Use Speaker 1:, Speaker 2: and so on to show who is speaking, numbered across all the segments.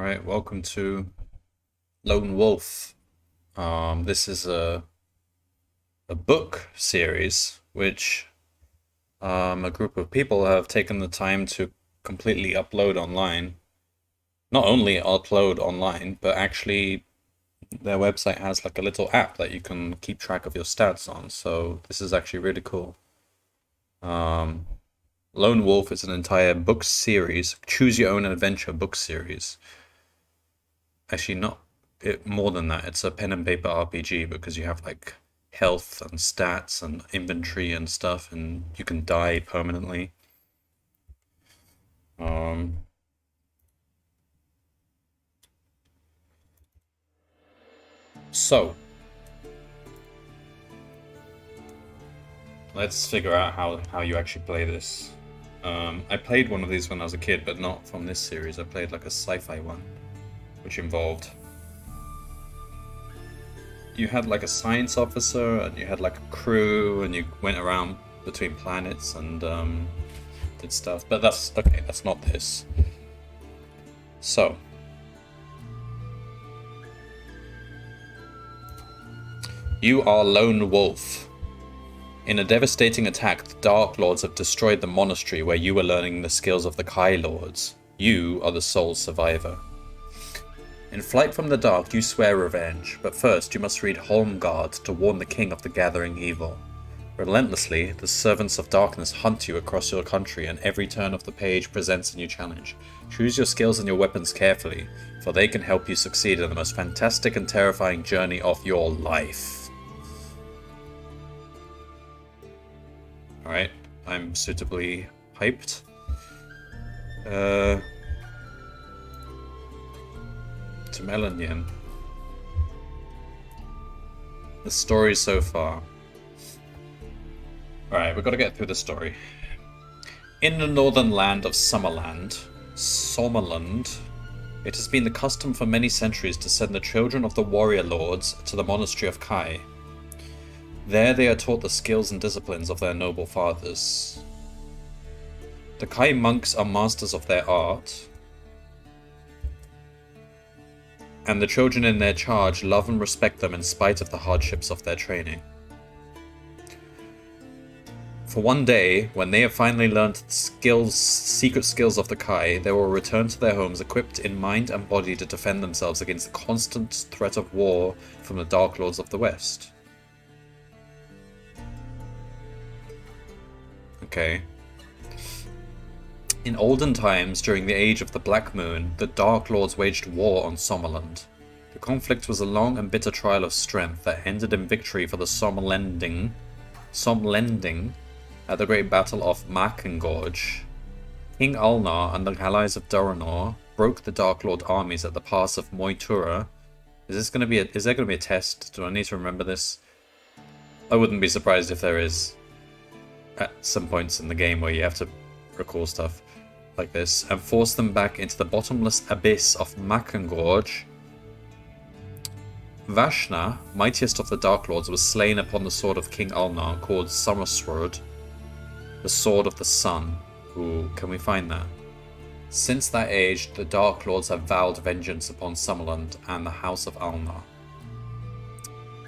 Speaker 1: Alright, welcome to Lone Wolf. This is a book series which a group of people have taken the time to completely upload online. Not only upload online, but actually their website has like a little app that you can keep track of your stats on. So this is actually really cool. Lone Wolf is an entire book series, choose your own adventure book series. Actually, not more than that. It's a pen and paper RPG because you have like health and stats and inventory and stuff, and you can die permanently. Um, so let's figure out how you actually play this. I played one of these when I was a kid, but not from this series. I played like a sci-fi one, which involved you had like a science officer and you had like a crew and you went around between planets and did stuff. But that's okay, that's not this. So you are Lone Wolf. In a devastating attack, the Dark Lords have destroyed the monastery where you were learning the skills of the Kai Lords. You are the sole survivor. In flight from the dark, you swear revenge, but first you must read Holmgard to warn the king of the gathering evil. Relentlessly, the servants of darkness hunt you across your country, and every turn of the page presents a new challenge. Choose your skills and your weapons carefully, for they can help you succeed in the most fantastic and terrifying journey of your life. Alright, I'm suitably hyped. To Melanian. The story so far. Alright, we've got to get through the story. In the northern land of Sommerland, it has been the custom for many centuries to send the children of the warrior lords to the monastery of Kai. There they are taught the skills and disciplines of their noble fathers. The Kai monks are masters of their art, and the children in their charge love and respect them in spite of the hardships of their training. For one day, when they have finally learned the secret skills of the Kai, they will return to their homes equipped in mind and body to defend themselves against the constant threat of war from the Dark Lords of the West. Okay. In olden times, during the age of the Black Moon, the Dark Lords waged war on Sommerland. The conflict was a long and bitter trial of strength that ended in victory for the Sommerlending at the Great Battle of Makengorge. King Ulnar and the allies of Duranor broke the Dark Lord armies at the pass of Moitura. Is there going to be a test? Do I need to remember this? I wouldn't be surprised if there is at some points in the game where you have to recall stuff like this, and force them back into the bottomless abyss of Makengorge. Vashna, mightiest of the Dark Lords, was slain upon the sword of King Ulnar, called Summersword, the Sword of the Sun. Ooh, can we find that? Since that age, the Dark Lords have vowed vengeance upon Summerland and the House of Ulnar.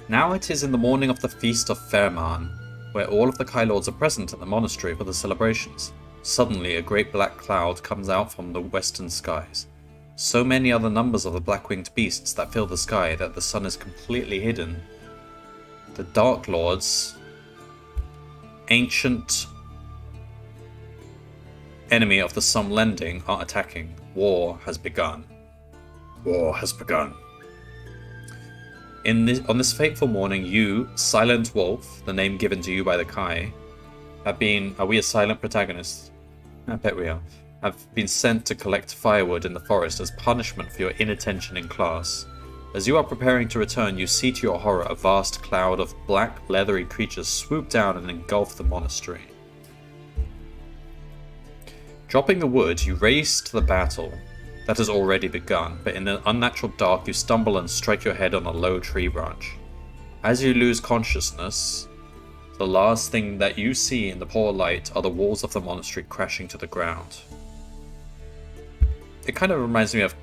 Speaker 1: Now it is in the morning of the Feast of Fairman, where all of the Kai Lords are present at the monastery for the celebrations. Suddenly, a great black cloud comes out from the western skies. So many are the numbers of the black-winged beasts that fill the sky that the sun is completely hidden. The Dark Lords, ancient enemy of the Sommerlending, are attacking. War has begun. War has begun. On this fateful morning, you, Silent Wolf, the name given to you by the Kai, are we a silent protagonist? I bet we are. Have been sent to collect firewood in the forest as punishment for your inattention in class. As you are preparing to return, you see to your horror a vast cloud of black, leathery creatures swoop down and engulf the monastery. Dropping the wood, you race to the battle that has already begun, but in the unnatural dark you stumble and strike your head on a low tree branch. As you lose consciousness, the last thing that you see in the poor light are the walls of the monastery crashing to the ground. It kind of reminds me of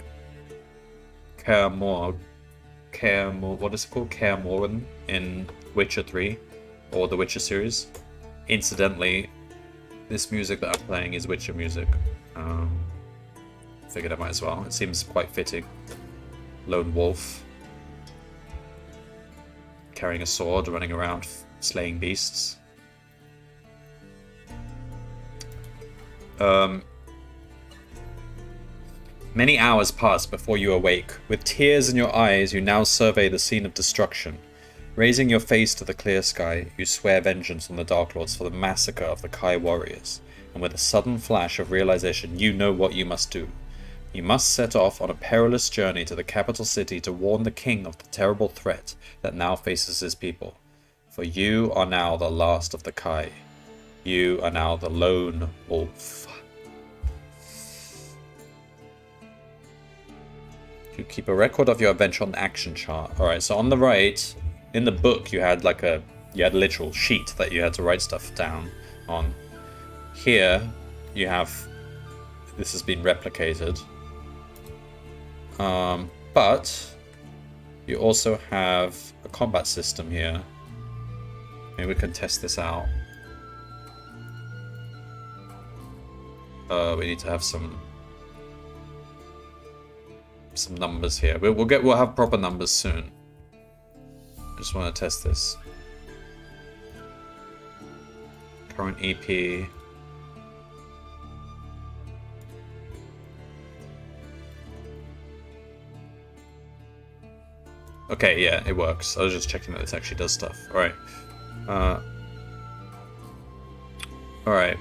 Speaker 1: What is it called? Kaer Morhen in Witcher 3 or the Witcher series. Incidentally, this music that I'm playing is Witcher music. Figured I might as well. It seems quite fitting. Lone wolf. Carrying a sword, running around, slaying beasts. Many hours pass before you awake. With tears in your eyes, you now survey the scene of destruction. Raising your face to the clear sky, you swear vengeance on the Dark Lords for the massacre of the Kai warriors. And with a sudden flash of realization, you know what you must do. You must set off on a perilous journey to the capital city to warn the king of the terrible threat that now faces his people. For you are now the last of the Kai. You are now the lone wolf. You keep a record of your adventure on the action chart. Alright, so on the right, in the book you had a literal sheet that you had to write stuff down on. Here, you have... This has been replicated. But you also have a combat system here. Maybe we can test this out. We need to have some numbers here. We'll have proper numbers soon. Just want to test this. Current EP. Okay, yeah, it works. I was just checking that this actually does stuff. Alright. Alright.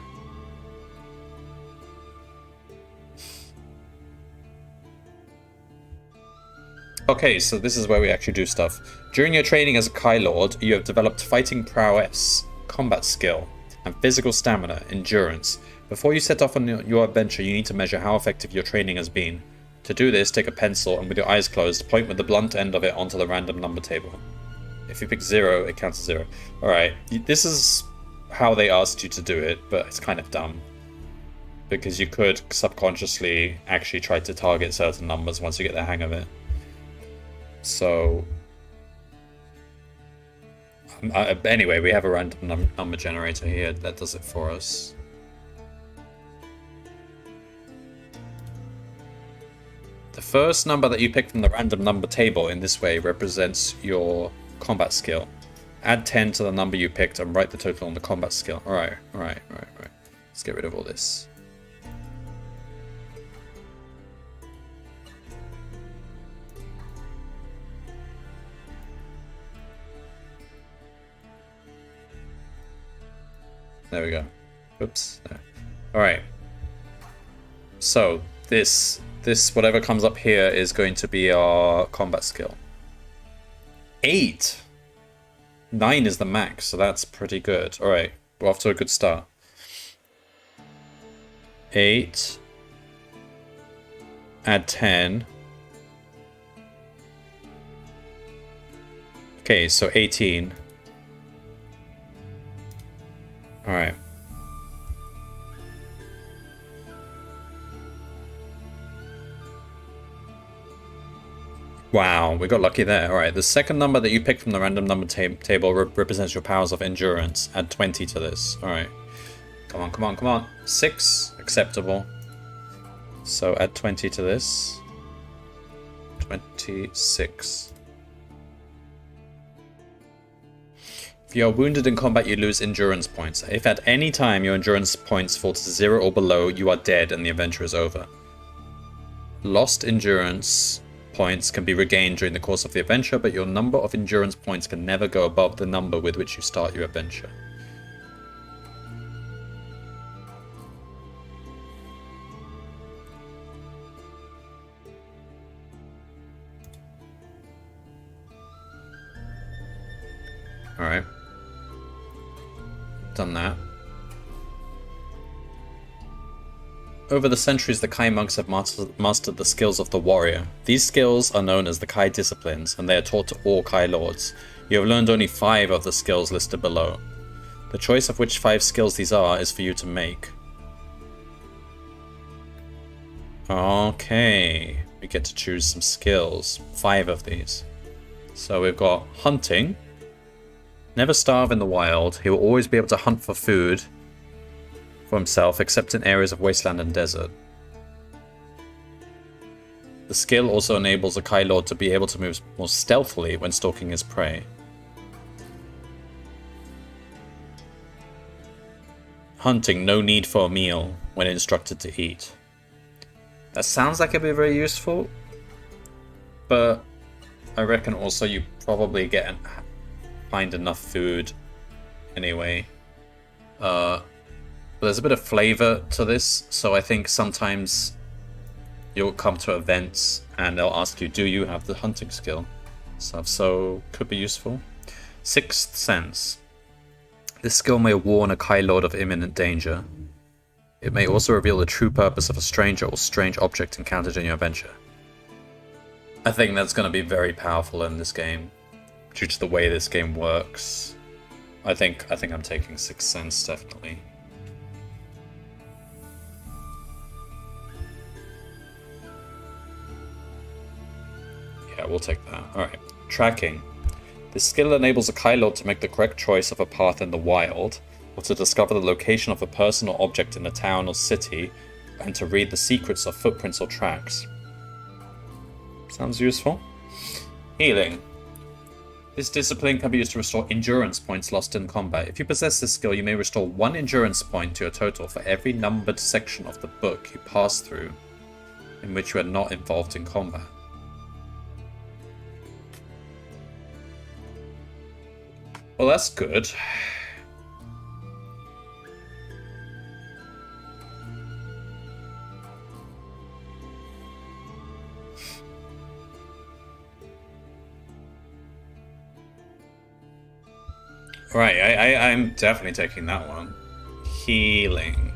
Speaker 1: Okay, so this is where we actually do stuff. During your training as a Kai Lord, you have developed fighting prowess, combat skill, and physical stamina, endurance. Before you set off on your adventure, you need to measure how effective your training has been. To do this, take a pencil and with your eyes closed, point with the blunt end of it onto the random number table. If you pick 0, it counts as 0. Alright, this is how they asked you to do it, but it's kind of dumb. Because you could subconsciously actually try to target certain numbers once you get the hang of it. So... anyway, we have a random number generator here that does it for us. The first number that you pick from the random number table in this way represents your combat skill. Add 10 to the number you picked and write the total on the combat skill. Alright. Let's get rid of all this. There we go. Oops. Alright. So, this whatever comes up here is going to be our combat skill. 8! 9 is the max, so that's pretty good. Alright, we're off to a good start. 8. Add 10. Okay, so 18. Alright. Wow, we got lucky there. Alright, the second number that you pick from the random number table represents your powers of endurance. Add 20 to this. Alright. Come on. 6. Acceptable. So add 20 to this. 26. If you are wounded in combat, you lose endurance points. If at any time your endurance points fall to 0 or below, you are dead and the adventure is over. Lost endurance points can be regained during the course of the adventure, but your number of endurance points can never go above the number with which you start your adventure. Alright. Done that. Over the centuries, the Kai monks have mastered the skills of the warrior. These skills are known as the Kai disciplines, and they are taught to all Kai lords. You have learned only 5 of the skills listed below. The choice of which 5 skills these are is for you to make. Okay. we get to choose some skills. 5 of these. So we've got hunting. Never starve in the wild. He will always be able to hunt for food for himself, except in areas of wasteland and desert. The skill also enables a Kai Lord to be able to move more stealthily when stalking his prey. Hunting, no need for a meal when instructed to eat. That sounds like it'd be very useful, but I reckon also you probably find enough food anyway. But there's a bit of flavor to this, so I think sometimes you'll come to events and they'll ask you, do you have the hunting skill? So could be useful. Sixth Sense. This skill may warn a Kai Lord of imminent danger. It may also reveal the true purpose of a stranger or strange object encountered in your adventure. I think that's going to be very powerful in this game, due to the way this game works. I think I'm taking Sixth Sense, definitely. Yeah, we'll take that. Alright. Tracking. This skill enables a Kai Lord to make the correct choice of a path in the wild, or to discover the location of a person or object in a town or city, and to read the secrets of footprints or tracks. Sounds useful. Healing. This discipline can be used to restore endurance points lost in combat. If you possess this skill, you may restore 1 endurance point to your total for every numbered section of the book you pass through in which you are not involved in combat. Well, that's good. Right, I'm definitely taking that one. Healing.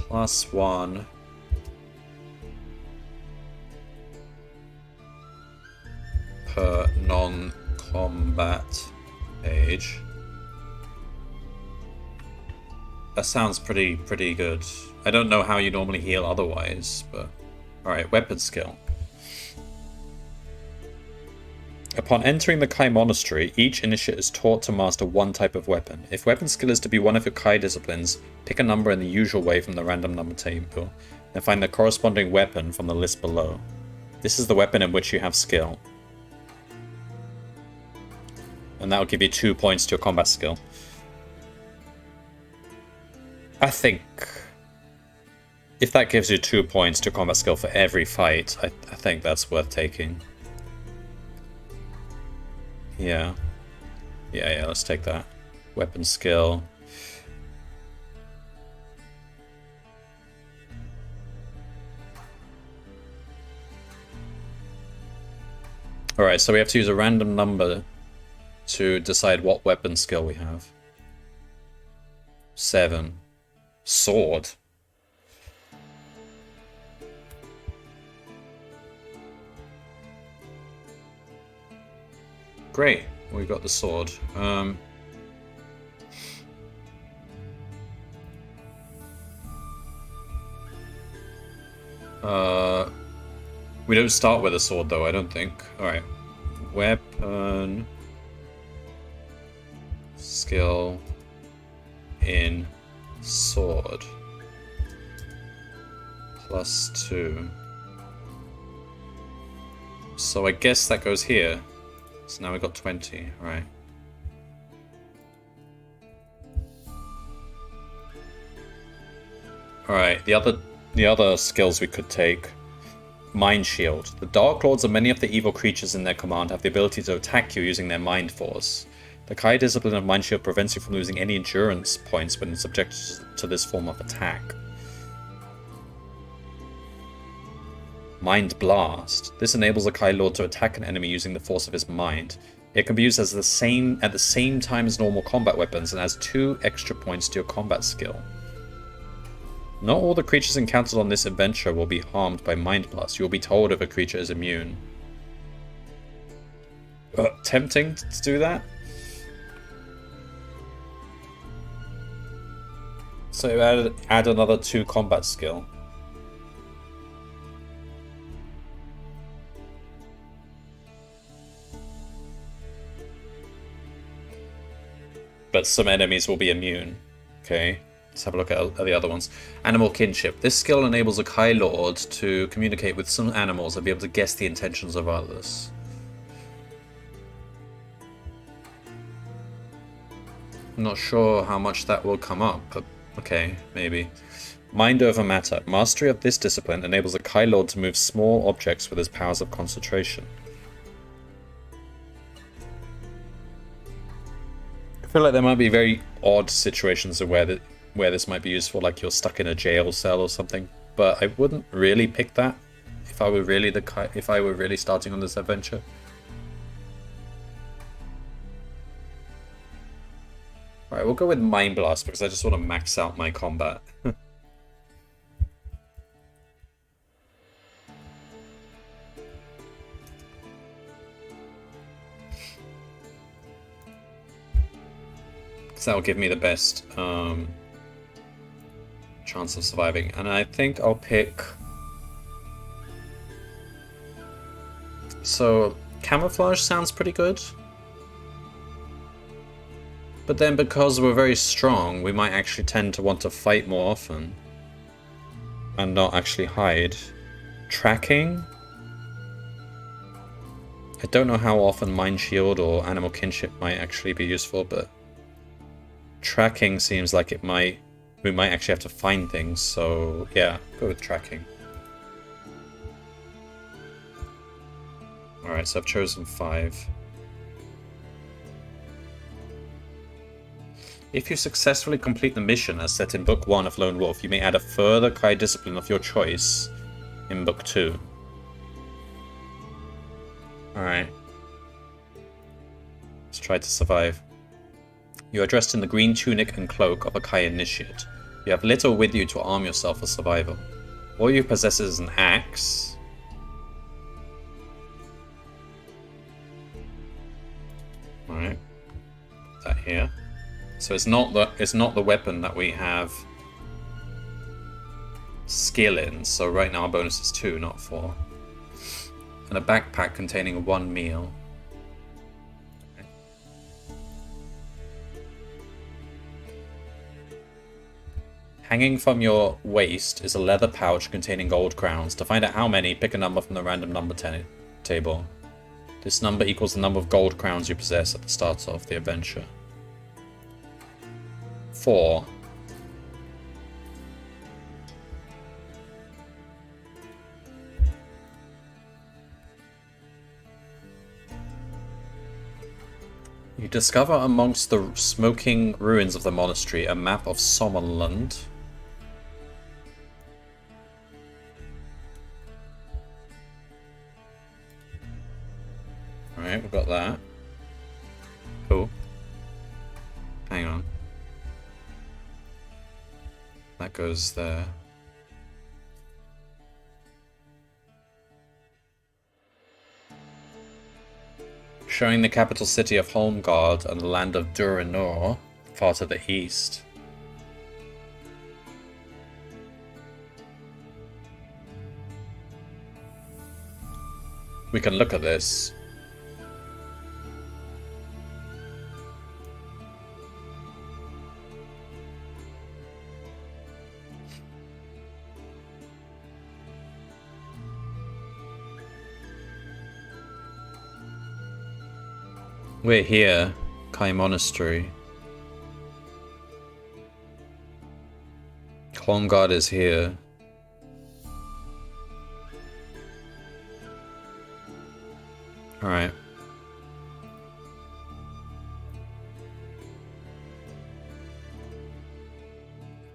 Speaker 1: +1. Per non-combat page. That sounds pretty good. I don't know how you normally heal otherwise, but... Alright, weapon skill. Upon entering the Kai Monastery, each initiate is taught to master one type of weapon. If weapon skill is to be one of your Kai disciplines, pick a number in the usual way from the random number table, then find the corresponding weapon from the list below. This is the weapon in which you have skill. And that will give you 2 points to your combat skill. I think if that gives you 2 points to combat skill for every fight, I think that's worth taking. Yeah, let's take that. Weapon skill. Alright, so we have to use a random number to decide what weapon skill we have. 7. Sword. Great, we got the sword. We don't start with a sword though, I don't think. Alright. Weapon skill in sword. +2. So I guess that goes here. So now we got 20, right. Alright, the other skills we could take. Mind Shield. The Dark Lords and many of the evil creatures in their command have the ability to attack you using their Mind Force. The Kai discipline of Mind Shield prevents you from losing any endurance points when subjected to this form of attack. Mind Blast. This enables a Kai Lord to attack an enemy using the force of his mind. It can be used at the same time as normal combat weapons and has 2 extra points to your combat skill. Not all the creatures encountered on this adventure will be harmed by Mind Blast. You will be told if a creature is immune. Tempting to do that? So add another 2 combat skill. but some enemies will be immune. Okay, let's have a look at the other ones. Animal Kinship. This skill enables a Kai Lord to communicate with some animals and be able to guess the intentions of others. I'm not sure how much that will come up, but okay, maybe. Mind over matter. Mastery of this discipline enables a Kai Lord to move small objects with his powers of concentration. I feel like there might be very odd situations of where this might be useful, like you're stuck in a jail cell or something. But I wouldn't really pick that if I were really starting on this adventure. Alright, we'll go with Mind Blast because I just want to max out my combat. Because that will give me the best chance of surviving. And I think I'll pick... So, Camouflage sounds pretty good. But then because we're very strong, we might actually tend to want to fight more often. And not actually hide. Tracking? I don't know how often Mind Shield or Animal Kinship might actually be useful, but... Tracking seems like we might actually have to find things, so yeah, go with tracking. Alright, so I've chosen 5. If you successfully complete the mission as set in Book 1 of Lone Wolf, you may add a further Kai discipline of your choice in Book 2. Alright. Let's try to survive. You are dressed in the green tunic and cloak of a Kai initiate. You have little with you to arm yourself for survival. All you possess is an axe. Alright. Put that here. So it's not the weapon that we have skill in. So right now our bonus is 2, not 4. And a backpack containing 1 meal. Okay. Hanging from your waist is a leather pouch containing gold crowns. To find out how many, pick a number from the random number table. This number equals the number of gold crowns you possess at the start of the adventure. 4. You discover amongst the smoking ruins of the monastery a map of Sommerland. Alright, we've got that. Cool. Hang on. That goes there. Showing the capital city of Holmgard and the land of Durinor, far to the east. We can look at this. We're here, Kai Monastery. Holmgard is here. Alright.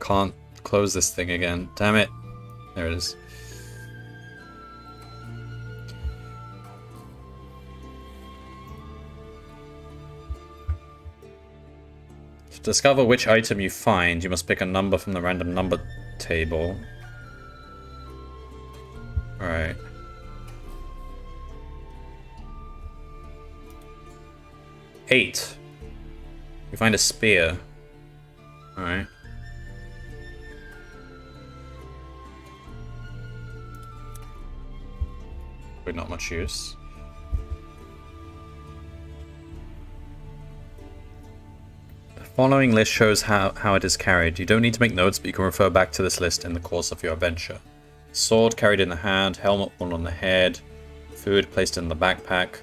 Speaker 1: Can't close this thing again. Damn it. There it is. To discover which item you find, you must pick a number from the random number table. Alright. Eight. You find a spear. Alright. Probably not much use. Following list shows how it is carried. You don't need to make notes, but you can refer back to this list in the course of your adventure. Sword carried in the hand, helmet worn on the head, food placed in the backpack,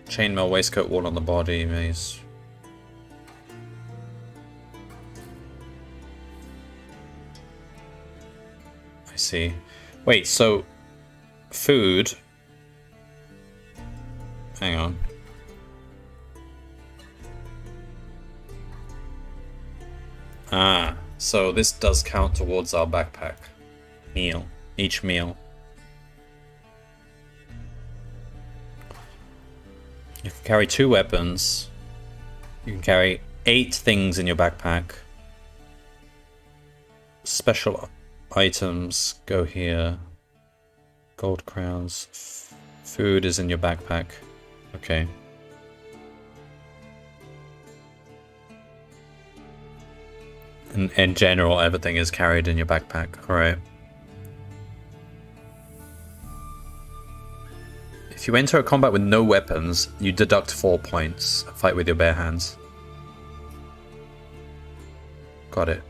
Speaker 1: chainmail waistcoat worn on the body, mace. I see. Wait, so food. Hang on. Ah, so this does count towards our backpack. Meal. Each meal. You can carry 2 weapons. You can carry 8 things in your backpack. Special items go here. Gold crowns. Food is in your backpack. Okay. In general, everything is carried in your backpack. Alright. If you enter a combat with no weapons, you deduct 4 points. Fight with your bare hands. Got it.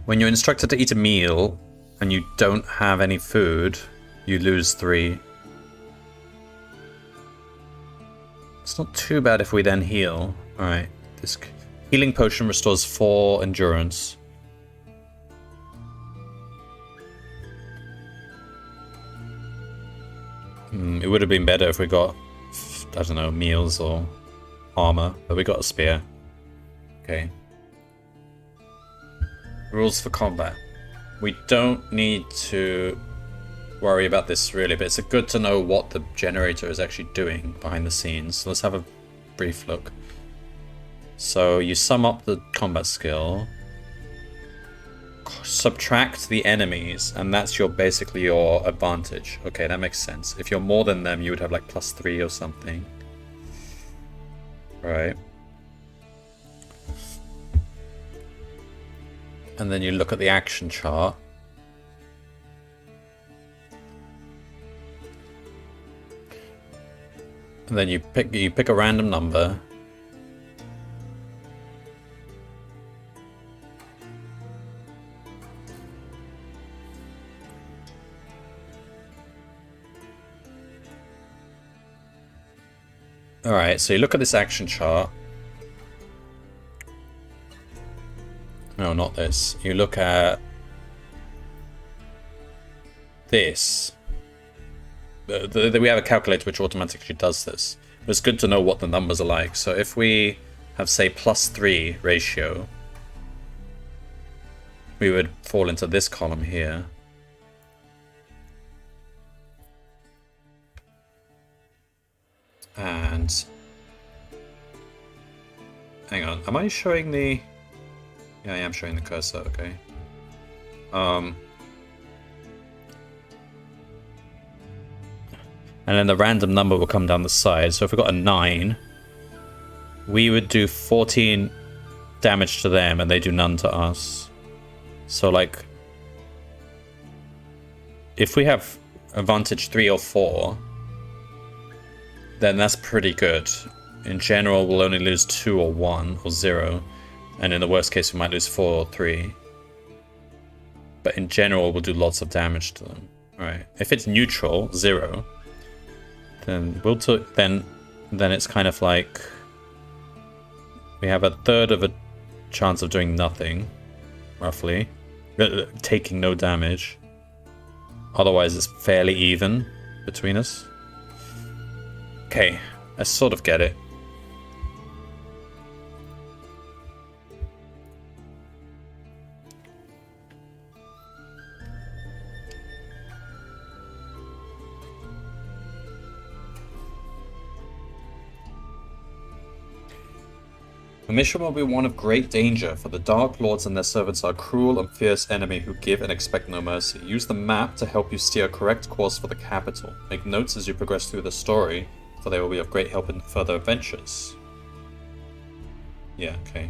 Speaker 1: When you're instructed to eat a meal and you don't have any food, you lose 3. It's not too bad if we then heal. Alright, this healing potion restores 4 endurance. It would have been better if we got, I don't know, meals or armor, but we got a spear. Okay. Rules for combat. We don't need to worry about this really, but it's good to know what the generator is actually doing behind the scenes. So let's have a brief look. So you sum up the combat skill, subtract the enemies, and that's basically your advantage. Okay, that makes sense. If you're more than them, you would have like +3 or something. Right. And then you look at the action chart. And then you pick a random number. Alright, so you look at this action chart. No, not this. You look at this. We have a calculator which automatically does this. But it's good to know what the numbers are like. So if we have, say, +3 ratio, we would fall into this column here. And hang on, am I showing the... Yeah, I am showing the cursor, okay. And then the random number will come down the side. So if we got a 9, we would do 14 damage to them and they do none to us. So like, if we have advantage 3 or 4, then that's pretty good. In general, we'll only lose 2 or 1 or 0. And in the worst case, we might lose 4 or 3. But in general, we'll do lots of damage to them. Right. If it's neutral, 0, then then it's kind of like we have a third of a chance of doing nothing, roughly, taking no damage. Otherwise, it's fairly even between us. Okay, I sort of get it. The mission will be one of great danger, for the Dark Lords and their servants are a cruel and fierce enemy who give and expect no mercy. Use the map to help you steer a correct course for the capital. Make notes as you progress through the story. for they will be of great help in further adventures. Yeah, okay.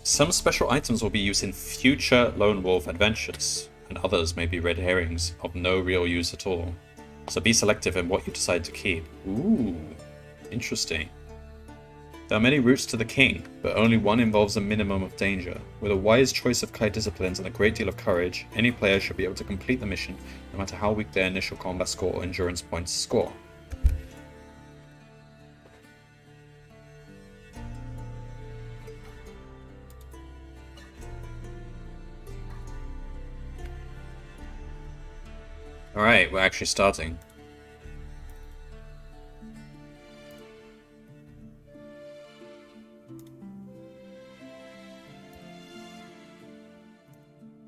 Speaker 1: Some special items will be used in future Lone Wolf adventures, and others may be red herrings of no real use at all. So be selective in what you decide to keep. Ooh, interesting. There are many routes to the king, but only one involves a minimum of danger. With a wise choice of Kai disciplines and a great deal of courage, any player should be able to complete the mission, no matter how weak their initial combat score or endurance points score. Alright, we're actually starting.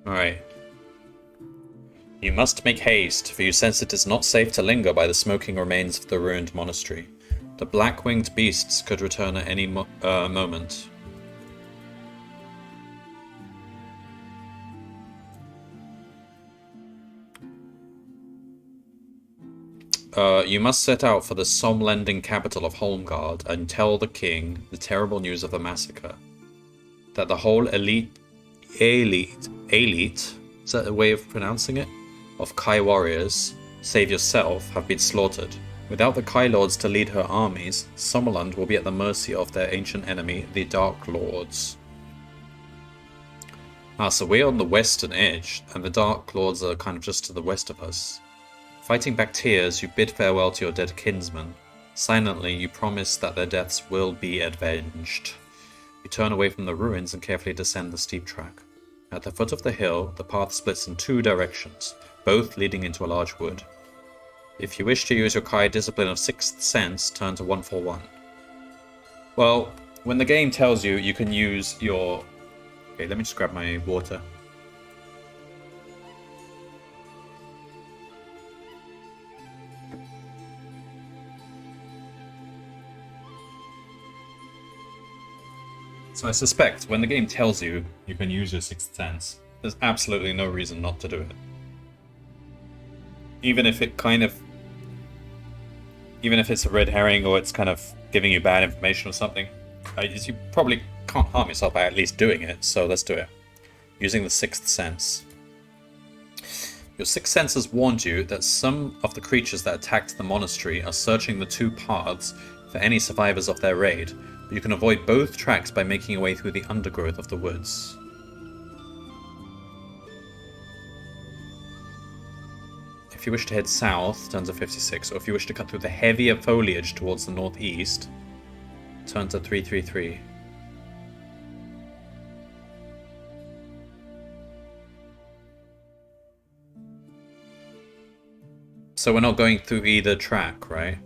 Speaker 1: Alright. You must make haste, for you sense it is not safe to linger by the smoking remains of the ruined monastery. The black-winged beasts could return at any moment. You must set out for the Somlending capital of Holmgard and tell the king the terrible news of the massacre. That the whole elite, is that a way of pronouncing it? Of Kai warriors, save yourself, have been slaughtered. Without the Kai lords to lead her armies, Sommerland will be at the mercy of their ancient enemy, the Dark Lords. So we're on the western edge, and the Dark Lords are kind of just to the west of us. Fighting back tears, you bid farewell to your dead kinsmen. Silently, you promise that their deaths will be avenged. You turn away from the ruins and carefully descend the steep track. At the foot of the hill, the path splits in two directions, both leading into a large wood. If you wish to use your Kai discipline of Sixth Sense, turn to 141. Well, when the game tells you, you can use your... Okay, let me just grab my water. So I suspect when the game tells you you can use your Sixth Sense, there's absolutely no reason not to do it. Even if it's a red herring or it's kind of giving you bad information or something, you probably can't harm yourself by at least doing it, so let's do it. Using the Sixth Sense. Your Sixth Sense has warned you that some of the creatures that attacked the monastery are searching the two paths for any survivors of their raid. You can avoid both tracks by making your way through the undergrowth of the woods. If you wish to head south, turn to 56, or if you wish to cut through the heavier foliage towards the northeast, turn to 333. So we're not going through either track, right?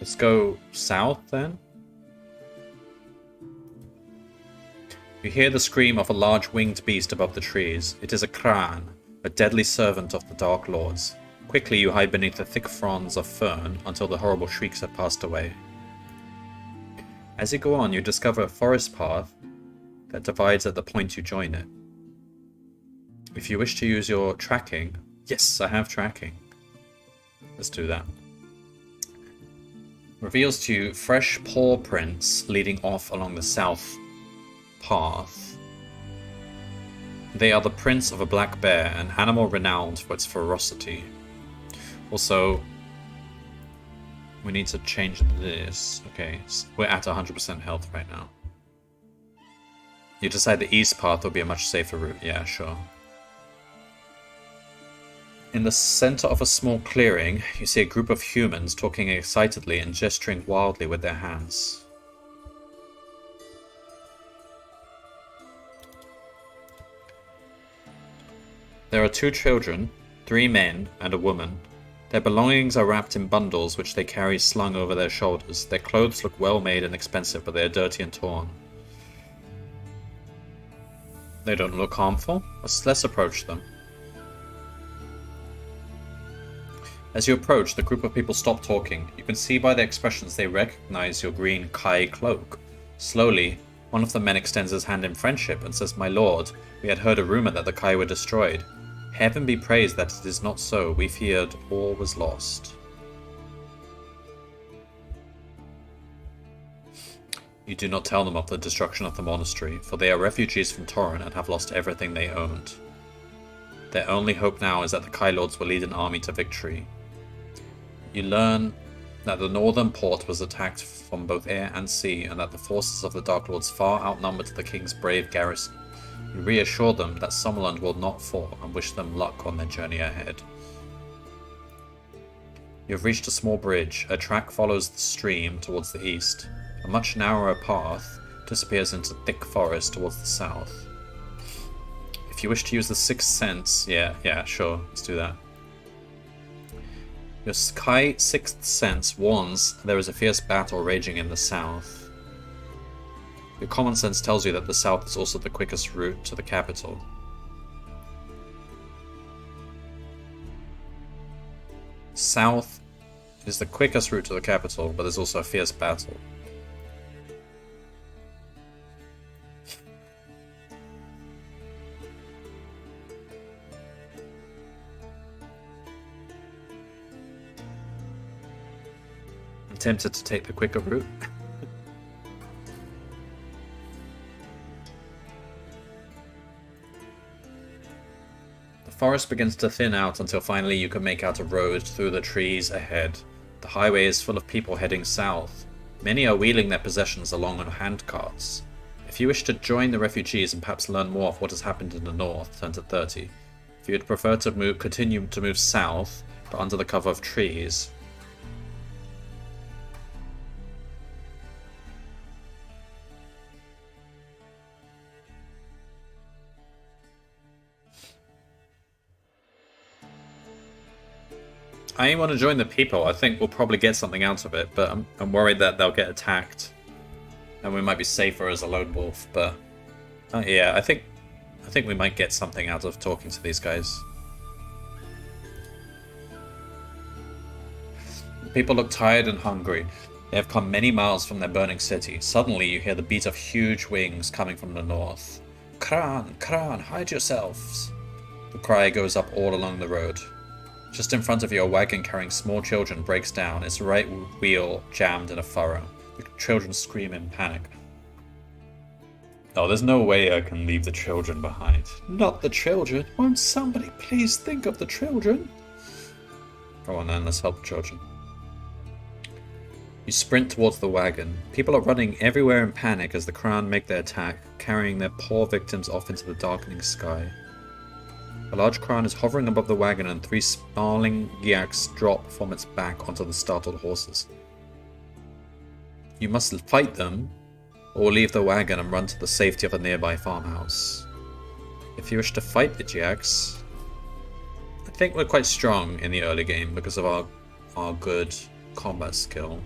Speaker 1: Let's go south then. You hear the scream of a large winged beast above the trees. It is a Kran, a deadly servant of the Dark Lords. Quickly you hide beneath the thick fronds of fern until the horrible shrieks have passed away. As you go on, you discover a forest path that divides at the point you join it. If you wish to use your tracking... Yes, I have tracking. Let's do that. Reveals to you fresh paw prints leading off along the south path. They are the prints of a black bear, an animal renowned for its ferocity. Also, we need to change this. Okay, we're at 100% health right now. You decide the east path will be a much safer route. Yeah, sure. In the center of a small clearing, you see a group of humans talking excitedly and gesturing wildly with their hands. There are 2 children, 3 men, and a woman. Their belongings are wrapped in bundles which they carry slung over their shoulders. Their clothes look well made and expensive, but they are dirty and torn. They don't look harmful. Let's approach them. As you approach, the group of people stop talking. You can see by their expressions they recognize your green Kai cloak. Slowly, one of the men extends his hand in friendship and says, "My lord, we had heard a rumor that the Kai were destroyed. Heaven be praised that it is not so. We feared all was lost. You do not tell them of the destruction of the monastery, for they are refugees from Torrent and have lost everything they owned. Their only hope now is that the Kai Lords will lead an army to victory. You learn that the northern port was attacked from both air and sea, and that the forces of the Dark Lords far outnumbered the king's brave garrison. You reassure them that Summerland will not fall, and wish them luck on their journey ahead. You have reached a small bridge. A track follows the stream towards the east. A much narrower path disappears into thick forest towards the south. If you wish to use the Sixth Sense, yeah, sure, let's do that. Your Sky Sixth Sense warns there is a fierce battle raging in the south. Your common sense tells you that the south is also the quickest route to the capital. South is the quickest route to the capital, but there's also a fierce battle. I'm tempted to take the quicker route. The forest begins to thin out until finally you can make out a road through the trees ahead. The highway is full of people heading south. Many are wheeling their possessions along on handcarts. If you wish to join the refugees and perhaps learn more of what has happened in the north, turn to 30. If you would prefer to continue to move south, but under the cover of trees, I want to join the people. I think we'll probably get something out of it, but I'm worried that they'll get attacked, and we might be safer as a lone wolf. But yeah, I think we might get something out of talking to these guys. The people look tired and hungry. They have come many miles from their burning city. Suddenly, you hear the beat of huge wings coming from the north. Kran, Kran, hide yourselves! The cry goes up all along the road. Just in front of you, a wagon carrying small children breaks down, its right wheel jammed in a furrow. The children scream in panic. Oh, there's no way I can leave the children behind. Not the children! Won't somebody please think of the children? Come on then, let's help the children. You sprint towards the wagon. People are running everywhere in panic as the Crown make their attack, carrying their poor victims off into the darkening sky. A large crown is hovering above the wagon and 3 snarling yaks drop from its back onto the startled horses. You must fight them, or leave the wagon and run to the safety of a nearby farmhouse. If you wish to fight the yaks, I think we're quite strong in the early game because of our good combat skill.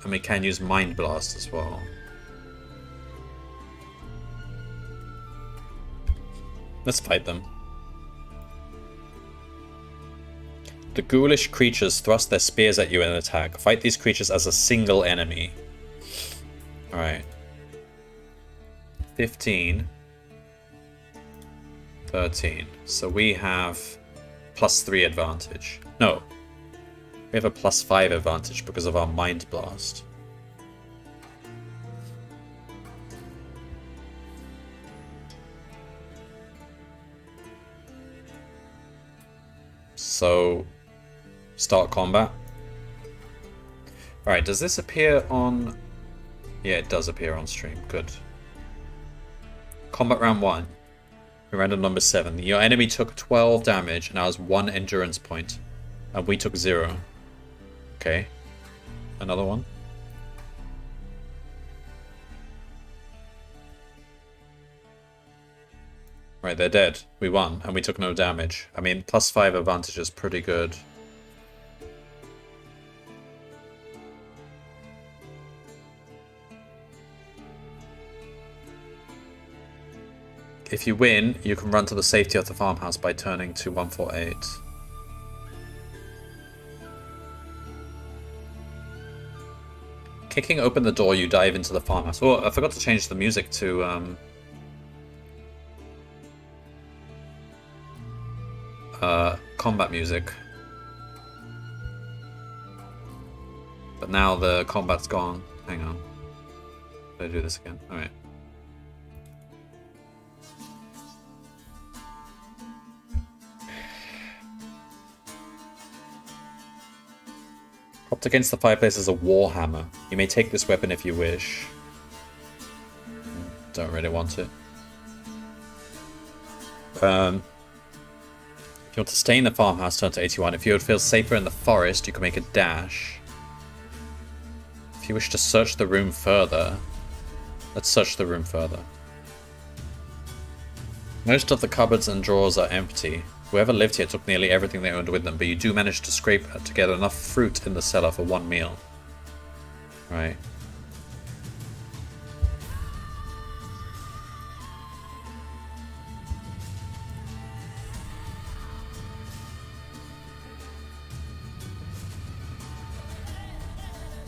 Speaker 1: And we can use Mind Blast as well. Let's fight them. The ghoulish creatures thrust their spears at you in attack. Fight these creatures as a single enemy. Alright. 15. 13. So we have +3 advantage. No. We have a +5 advantage because of our Mind Blast. So, start combat. Alright, does this appear on... Yeah, it does appear on stream. Good. Combat round 1. Random number 7. Your enemy took 12 damage and has 1 endurance point. And we took 0. Okay. Another one. Right, they're dead. We won, and we took no damage. I mean, +5 advantage is pretty good. If you win, you can run to the safety of the farmhouse by turning to 148. Kicking open the door, you dive into the farmhouse. Oh, I forgot to change the music to combat music. But now the combat's gone. Hang on. Did I do this again? Alright. Propped against the fireplace is a war hammer. You may take this weapon if you wish. Don't really want it. If you want to stay in the farmhouse, turn to 81. If you would feel safer in the forest, you can make a dash. If you wish to search the room further, let's search the room further. Most of the cupboards and drawers are empty. Whoever lived here took nearly everything they owned with them, but you do manage to scrape together enough fruit in the cellar for one meal. Right.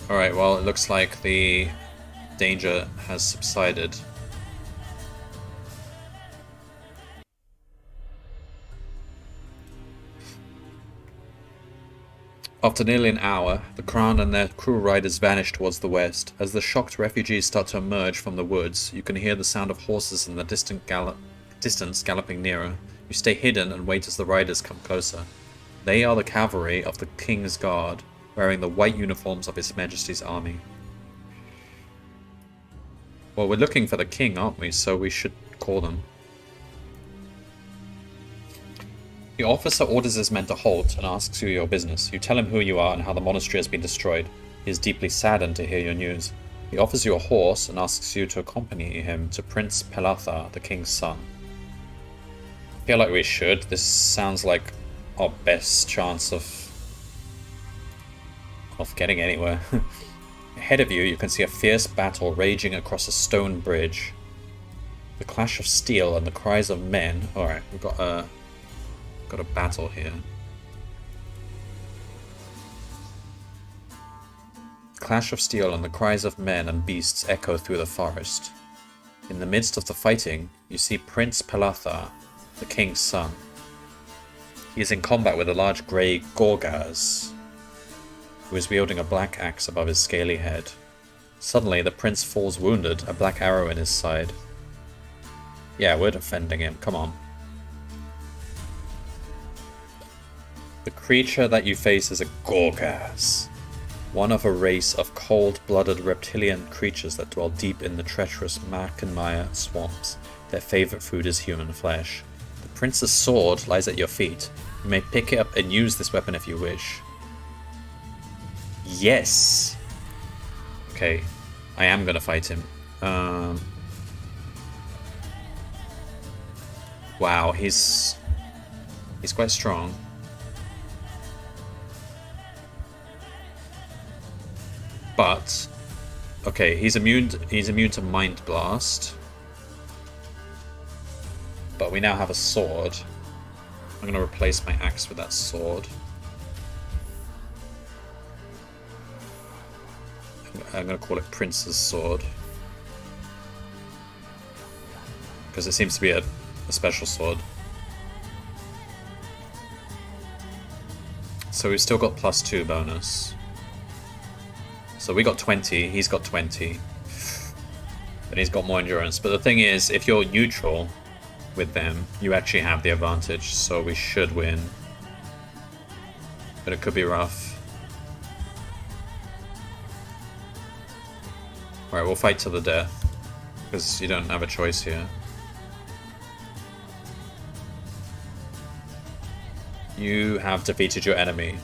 Speaker 1: Alright, well, it looks like the danger has subsided. After nearly an hour, the Crown and their crew riders vanish towards the west. As the shocked refugees start to emerge from the woods, you can hear the sound of horses in the distance galloping nearer. You stay hidden and wait as the riders come closer. They are the cavalry of the King's Guard, wearing the white uniforms of His Majesty's army. Well, we're looking for the king, aren't we? So we should call them. The officer orders his men to halt and asks you your business. You tell him who you are and how the monastery has been destroyed. He is deeply saddened to hear your news. He offers you a horse and asks you to accompany him to Prince Pelatha, the king's son. I feel like we should. This sounds like our best chance of getting anywhere. Ahead of you, you can see a fierce battle raging across a stone bridge. The clash of steel and the cries of men. Alright, we've got a battle here. Clash of steel and the cries of men and beasts echo through the forest. In the midst of the fighting, you see Prince Pelatha, the king's son. He is in combat with a large grey Gorgaz, who is wielding a black axe above his scaly head. Suddenly, the prince falls wounded, a black arrow in his side. Yeah, we're defending him, come on. The creature that you face is a Gorgaz, one of a race of cold-blooded reptilian creatures that dwell deep in the treacherous Markenmire swamps. Their favorite food is human flesh. The prince's sword lies at your feet. You may pick it up and use this weapon if you wish. Yes! Okay, I am gonna fight him. Wow, he's quite strong. But okay, he's immune to Mind Blast. But we now have a sword. I'm gonna replace my axe with that sword. I'm gonna call it Prince's Sword, because it seems to be a special sword. So we've still got +2 bonus. So we got 20, he's got 20. And he's got more endurance. But the thing is, if you're neutral with them, you actually have the advantage, so we should win. But it could be rough. Alright, we'll fight to the death, because you don't have a choice here. You have defeated your enemy.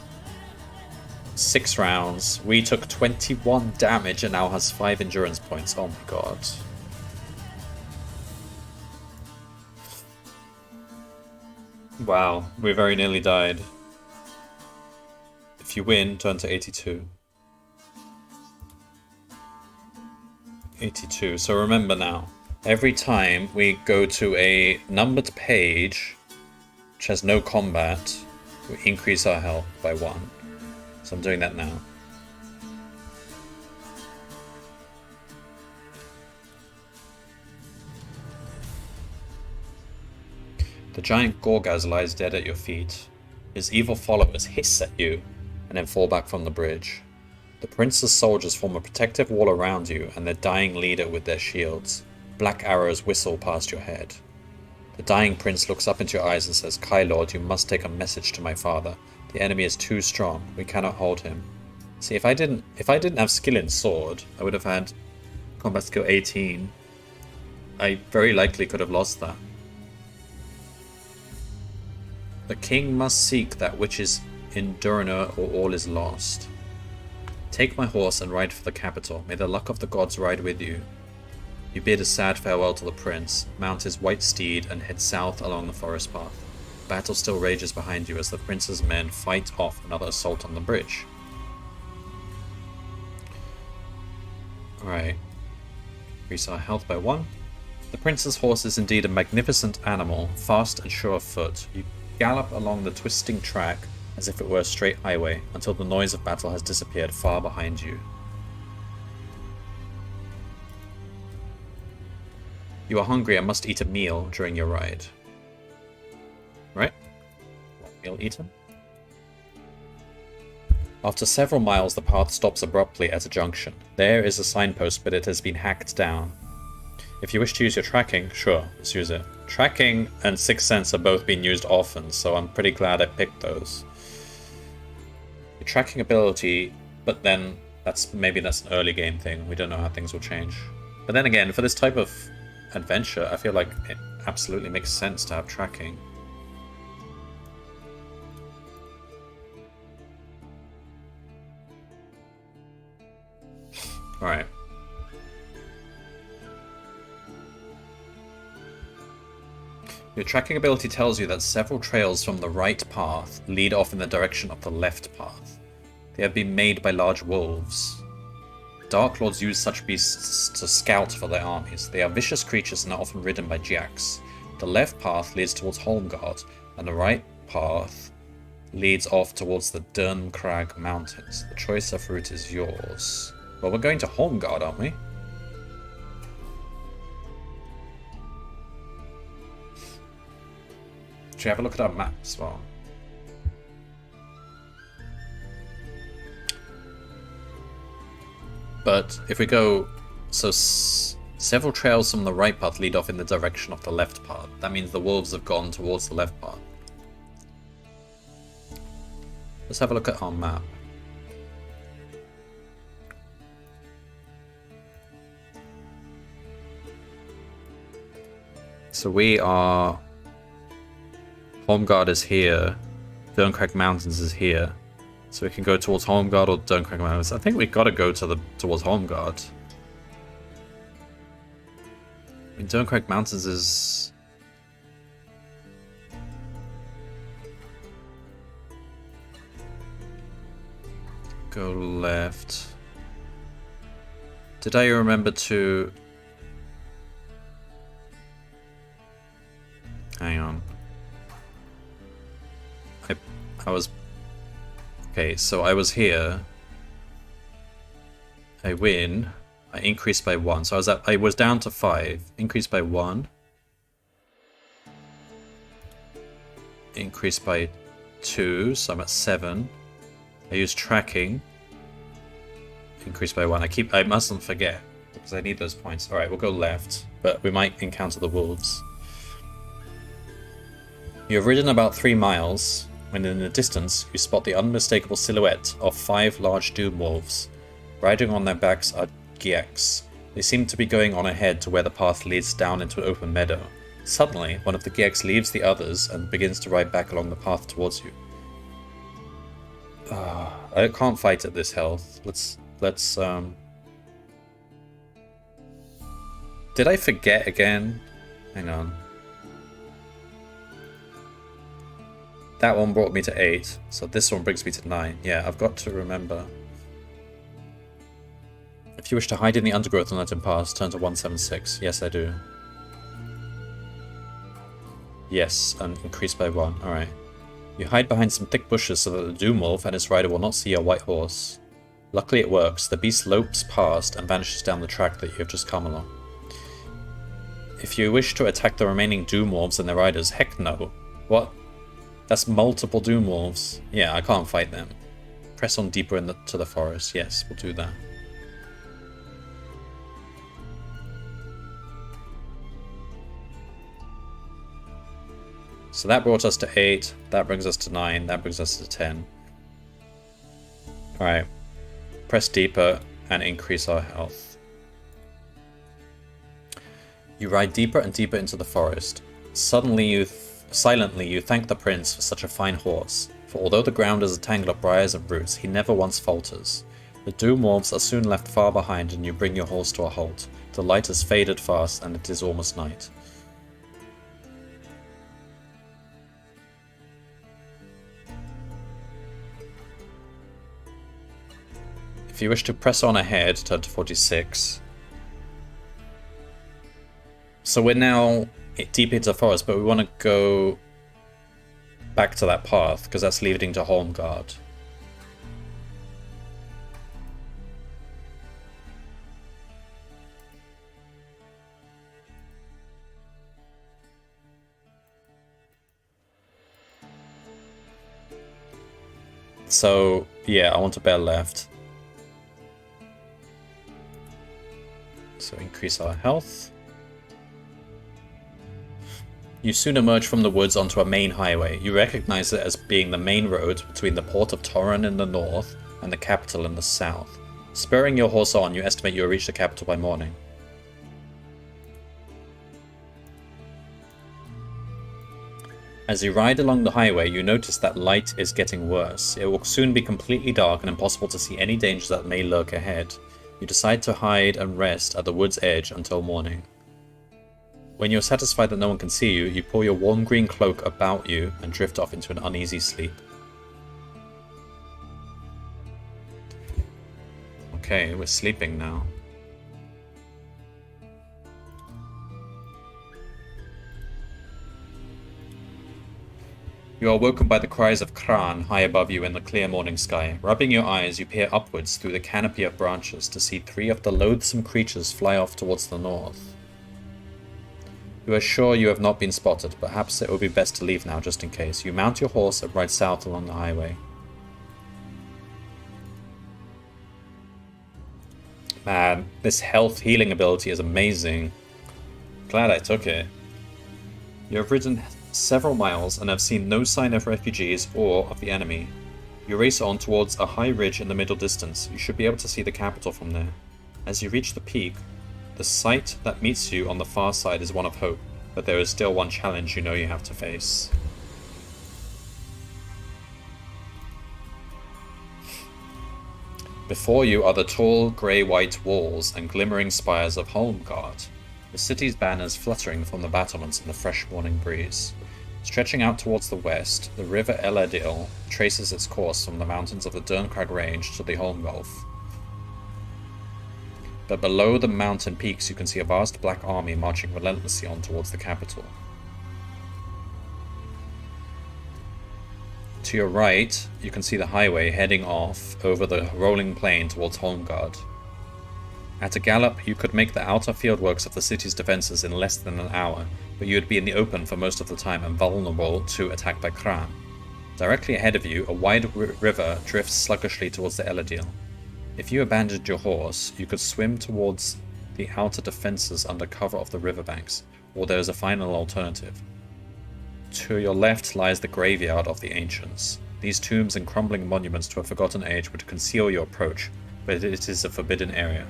Speaker 1: 6 rounds. We took 21 damage and now has 5 endurance points. Oh my god. Wow, we very nearly died. If you win, turn to 82. 82. So remember now, every time we go to a numbered page which has no combat, we increase our health by 1. So I'm doing that now. The giant Gorgaz lies dead at your feet. His evil followers hiss at you, and then fall back from the bridge. The prince's soldiers form a protective wall around you, and their dying leader with their shields. Black arrows whistle past your head. The dying prince looks up into your eyes and says, Kai Lord, you must take a message to my father. The enemy is too strong. We cannot hold him. See, if I didn't have skill in sword, I would have had combat skill 18. I very likely could have lost that. The king must seek that which is in Durna, or all is lost. Take my horse and ride for the capital. May the luck of the gods ride with you. You bid a sad farewell to the prince, mount his white steed, and head south along the forest path. Battle still rages behind you as the prince's men fight off another assault on the bridge. Alright. Increase our health by 1. The prince's horse is indeed a magnificent animal, fast and sure of foot. You gallop along the twisting track as if it were a straight highway, until the noise of battle has disappeared far behind you. You are hungry and must eat a meal during your ride. Right? Meal eaten? After several miles, the path stops abruptly at a junction. There is a signpost, but it has been hacked down. If you wish to use your tracking, sure, let's use it. Tracking and Sixth Sense are both being used often, so I'm pretty glad I picked those. Your tracking ability, but then maybe that's an early game thing. We don't know how things will change. But then again, for this type of adventure, I feel like it absolutely makes sense to have tracking. Alright. Your tracking ability tells you that several trails from the right path lead off in the direction of the left path. They have been made by large wolves. Dark Lords use such beasts to scout for their armies. They are vicious creatures and are often ridden by Jacks. The left path leads towards Holmgard, and the right path leads off towards the Durncrag Mountains. The choice of route is yours. Well, we're going to Holmgard, aren't we? Should we have a look at our map as well? But if we go, so several trails from the right path lead off in the direction of the left path. That means the wolves have gone towards the left path. Let's have a look at our map. So we are... Holmgard is here. Durncrag Mountains is here. So we can go towards Holmgard or Durncrag Mountains. I think we've got to go to towards Holmgard. I mean, Durncrag Mountains is... Go left. Did I remember to... Hang on. I was... Okay, so I was here. I win. I increased by 1. So I was down to 5. Increased by 1. Increased by 2, so I'm at 7. I use tracking. Increased by 1. I mustn't forget, because I need those points. Alright, we'll go left, but we might encounter the wolves. You have ridden about 3 miles, when in the distance you spot the unmistakable silhouette of 5 large doom wolves. Riding on their backs are Gieks. They seem to be going on ahead to where the path leads down into an open meadow. Suddenly, one of the Gieks leaves the others and begins to ride back along the path towards you. I can't fight at this health. Let's Did I forget again? Hang on. That one brought me to 8, so this one brings me to 9. Yeah, I've got to remember. If you wish to hide in the undergrowth and let him pass, turn to 176. Yes, I do. Yes, and increase by 1. Alright. You hide behind some thick bushes so that the Doom Wolf and his rider will not see your white horse. Luckily it works. The beast lopes past and vanishes down the track that you have just come along. If you wish to attack the remaining Doomwolves and their riders, heck no. What? That's multiple Doomwolves. Yeah, I can't fight them. Press on deeper to the forest. Yes, we'll do that. So that brought us to 8, that brings us to 9, that brings us to 10. Alright. Press deeper and increase our health. You ride deeper and deeper into the forest. Silently you thank the prince for such a fine horse, for although the ground is a tangle of briars and roots, he never once falters. The Doomwolves are soon left far behind and you bring your horse to a halt. The light has faded fast and it is almost night. If you wish to press on ahead, turn to 46. So we're now deep into the forest, but we want to go back to that path, because that's leading to Holmgard. So, yeah, I want to bear left. So increase our health. You soon emerge from the woods onto a main highway. You recognize it as being the main road between the port of Torren in the north and the capital in the south. Spurring your horse on, you estimate you'll reach the capital by morning. As you ride along the highway, you notice that light is getting worse. It will soon be completely dark and impossible to see any dangers that may lurk ahead. You decide to hide and rest at the wood's edge until morning. When you're satisfied that no one can see you, you pull your warm green cloak about you and drift off into an uneasy sleep. Okay, we're sleeping now. You are woken by the cries of Kran high above you in the clear morning sky. Rubbing your eyes, you peer upwards through the canopy of branches to see 3 of the loathsome creatures fly off towards the north. You are sure you have not been spotted, but perhaps it would be best to leave now just in case. You mount your horse and ride south along the highway. Man, this health healing ability is amazing. Glad I took it. You have ridden several miles and have seen no sign of refugees or of the enemy. You race on towards a high ridge in the middle distance. You should be able to see the capital from there. As you reach the peak, the sight that meets you on the far side is one of hope, but there is still one challenge you know you have to face. Before you are the tall, grey-white walls and glimmering spires of Holmgard, the city's banners fluttering from the battlements in the fresh morning breeze. Stretching out towards the west, the river Eladil traces its course from the mountains of the Dernkrag Range to the Holmgulf. But below the mountain peaks you can see a vast black army marching relentlessly on towards the capital. To your right, you can see the highway heading off over the rolling plain towards Holmgard. At a gallop, you could make the outer fieldworks of the city's defenses in less than an hour, but you would be in the open for most of the time and vulnerable to attack by Kran. Directly ahead of you, a wide river drifts sluggishly towards the Eladil. If you abandoned your horse, you could swim towards the outer defenses under cover of the riverbanks, or there is a final alternative. To your left lies the graveyard of the ancients. These tombs and crumbling monuments to a forgotten age would conceal your approach, but it is a forbidden area.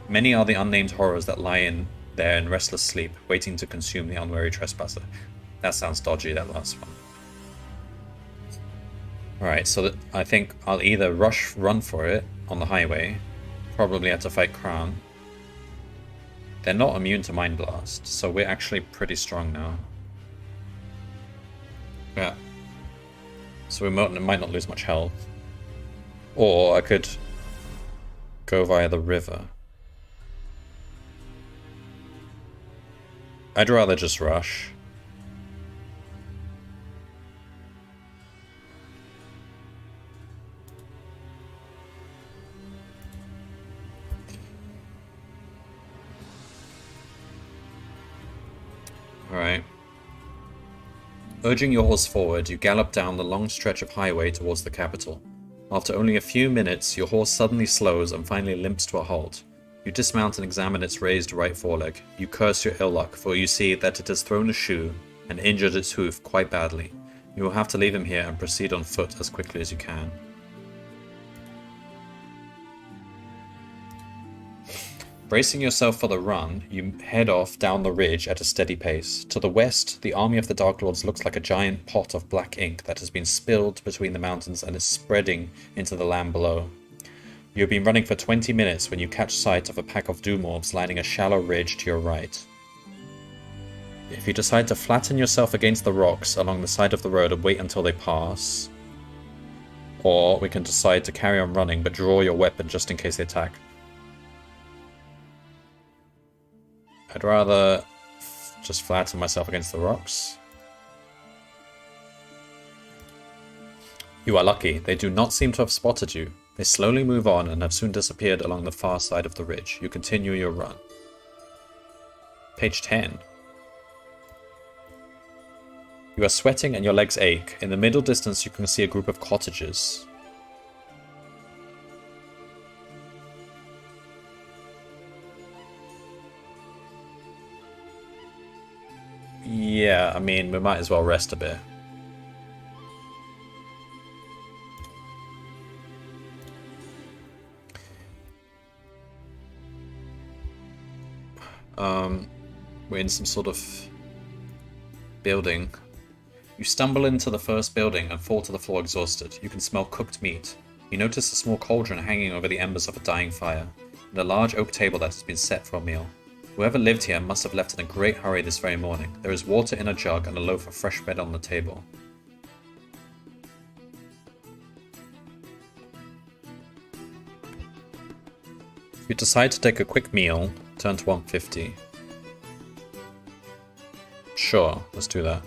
Speaker 1: Many are the unnamed horrors that lie there in restless sleep, waiting to consume the unwary trespasser. That sounds dodgy, that last one. Alright, so I think I'll either run for it on the highway, probably have to fight Kran. They're not immune to Mind Blast, so we're actually pretty strong now. Yeah. So we might not lose much health. Or I could go via the river. I'd rather just rush. Alright. Urging your horse forward, you gallop down the long stretch of highway towards the capital. After only a few minutes, your horse suddenly slows and finally limps to a halt. You dismount and examine its raised right foreleg. You curse your ill luck, for you see that it has thrown a shoe and injured its hoof quite badly. You will have to leave him here and proceed on foot as quickly as you can. Bracing yourself for the run, you head off down the ridge at a steady pace. To the west, the army of the Dark Lords looks like a giant pot of black ink that has been spilled between the mountains and is spreading into the land below. You have been running for 20 minutes when you catch sight of a pack of Doomorphs lining a shallow ridge to your right. If you decide to flatten yourself against the rocks along the side of the road and wait until they pass, or we can decide to carry on running but draw your weapon just in case they attack. I'd rather just flatten myself against the rocks. You are lucky. They do not seem to have spotted you. They slowly move on and have soon disappeared along the far side of the ridge. You continue your run. Page 10. You are sweating and your legs ache. In the middle distance you can see a group of cottages. Yeah, I mean, we might as well rest a bit. We're in some sort of building. You stumble into the first building and fall to the floor exhausted. You can smell cooked meat. You notice a small cauldron hanging over the embers of a dying fire, and a large oak table that has been set for a meal. Whoever lived here must have left in a great hurry this very morning. There is water in a jug and a loaf of fresh bread on the table. If you decide to take a quick meal, turn to 150. Sure, let's do that.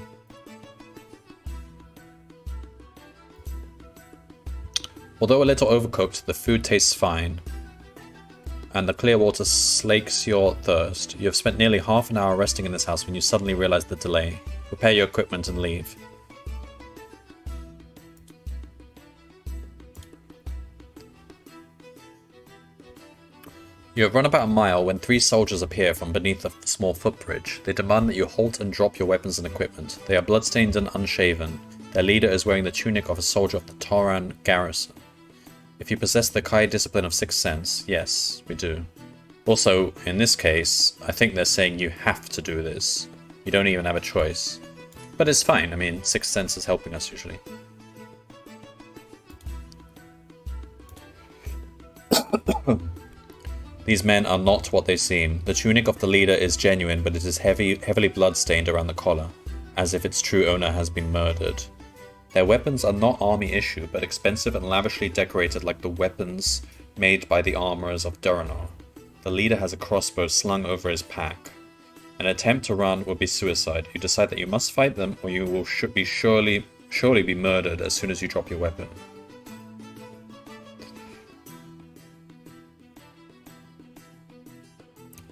Speaker 1: Although a little overcooked, the food tastes fine, and the clear water slakes your thirst. You have spent nearly half an hour resting in this house when you suddenly realize the delay. Prepare your equipment and leave. You have run about a mile when 3 soldiers appear from beneath a small footbridge. They demand that you halt and drop your weapons and equipment. They are bloodstained and unshaven. Their leader is wearing the tunic of a soldier of the Toran garrison. If you possess the Kai discipline of Sixth Sense, yes, we do. Also, in this case, I think they're saying you have to do this. You don't even have a choice. But it's fine, I mean, Sixth Sense is helping us usually. These men are not what they seem. The tunic of the leader is genuine, but it is heavily blood-stained around the collar, as if its true owner has been murdered. Their weapons are not army issue, but expensive and lavishly decorated like the weapons made by the armorers of Duranor. The leader has a crossbow slung over his pack. An attempt to run would be suicide. You decide that you must fight them, or you will surely be murdered as soon as you drop your weapon.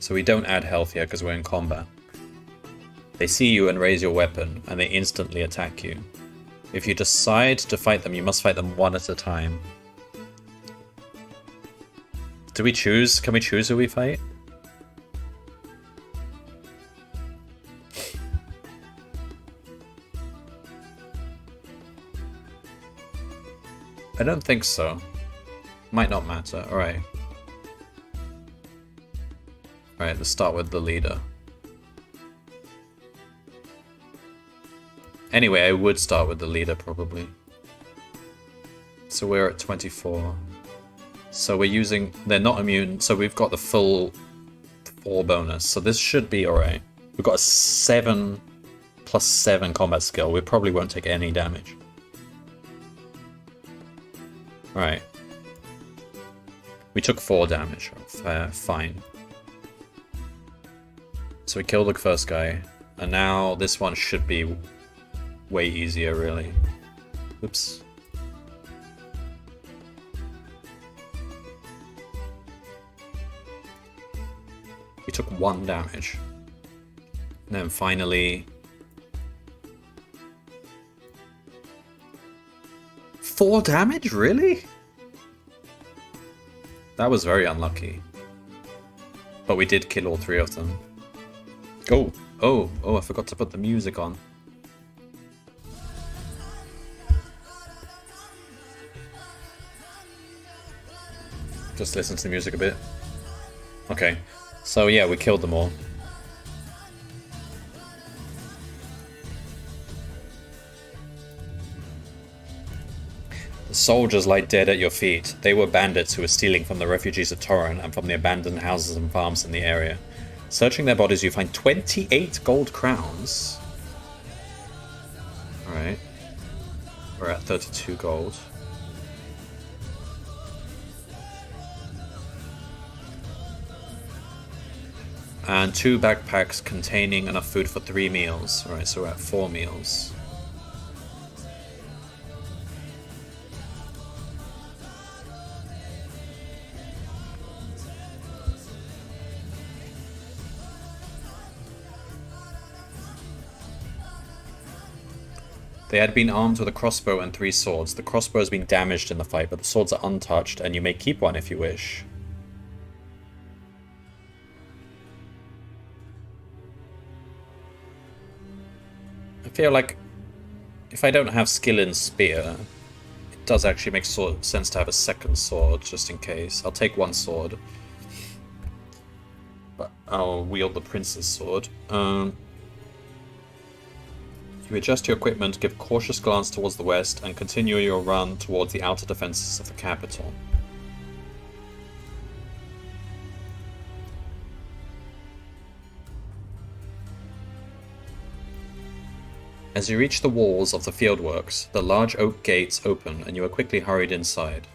Speaker 1: So we don't add health here because we're in combat. They see you and raise your weapon, and they instantly attack you. If you decide to fight them, you must fight them one at a time. Do we choose? Can we choose who we fight? I don't think so. Might not matter. Alright. Alright, let's start with the leader. Anyway, I would start with the leader, probably. So we're at 24. So we're using... They're not immune, so we've got the full 4 bonus. So this should be alright. We've got a 7 plus 7 combat skill. We probably won't take any damage. Alright. We took 4 damage. Fine. So we killed the first guy. And now this one should be way easier, really. Oops. We took 1 damage. And then finally... 4 damage? Really? That was very unlucky. But we did kill all 3 of them. Oh, I forgot to put the music on. Just listen to the music a bit. Okay, so yeah, we killed them all. The soldiers lie dead at your feet. They were bandits who were stealing from the refugees of Torren and from the abandoned houses and farms in the area. Searching their bodies, you find 28 gold crowns. Alright. We're at 32 gold. And 2 backpacks containing enough food for 3 meals. Alright, so we're at 4 meals. They had been armed with a crossbow and 3 swords. The crossbow has been damaged in the fight, but the swords are untouched, and you may keep one if you wish. I feel like if I don't have skill in spear, it does actually make sense to have a second sword, just in case. I'll take 1 sword. But I'll wield the prince's sword. You adjust your equipment, give a cautious glance towards the west, and continue your run towards the outer defenses of the capital. As you reach the walls of the fieldworks, the large oak gates open, and you are quickly hurried inside.